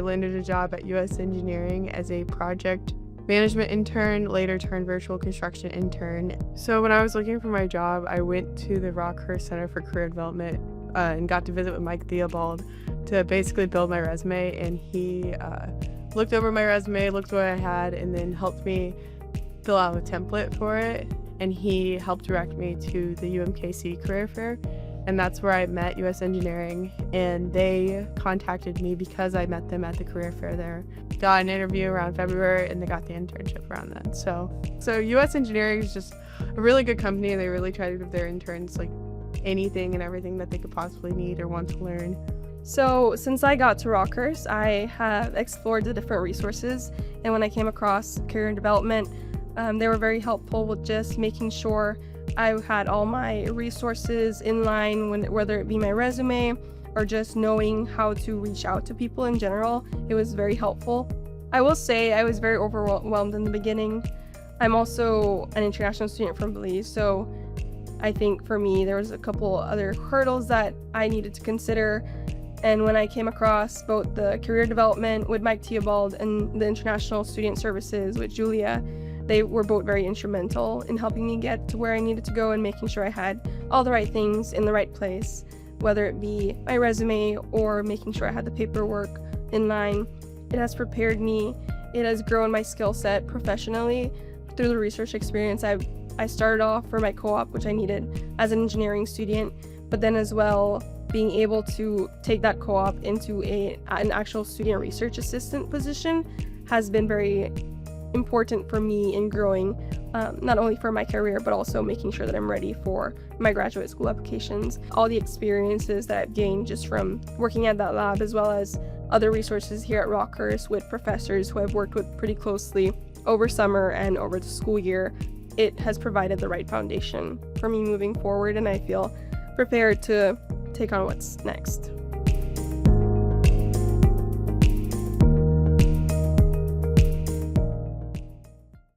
landed a job at US Engineering as a project management intern, later turned virtual construction intern. So when I was looking for my job, I went to the Rockhurst Center for Career Development and got to visit with Mike Theobald to basically build my resume, and he looked over my resume, looked what I had, and then helped me fill out a template for it, and he helped direct me to the UMKC career fair, and that's where I met US Engineering, and they contacted me because I met them at the career fair there. Got an interview around February, and they got the internship around then. So US Engineering is just a really good company. They really try to give their interns like anything and everything that they could possibly need or want to learn. So since I got to Rockhurst, I have explored the different resources, and when I came across career development, they were very helpful with just making sure I had all my resources in line, whether it be my resume or just knowing how to reach out to people in general. It was very helpful. I will say I was very overwhelmed in the beginning. I'm also an international student from Belize, so I think for me there was a couple other hurdles that I needed to consider. And when I came across both the career development with Mike Theobald and the international student services with Julia, they were both very instrumental in helping me get to where I needed to go and making sure I had all the right things in the right place, whether it be my resume or making sure I had the paperwork in line. It has prepared me. It has grown my skill set professionally through the research experience. I started off for my co-op, which I needed as an engineering student, but then as well being able to take that co-op into an actual student research assistant position has been very important for me in growing, not only for my career, but also making sure that I'm ready for my graduate school applications. All the experiences that I've gained just from working at that lab, as well as other resources here at Rockhurst with professors who I've worked with pretty closely over summer and over the school year, it has provided the right foundation for me moving forward, and I feel prepared to take on what's next.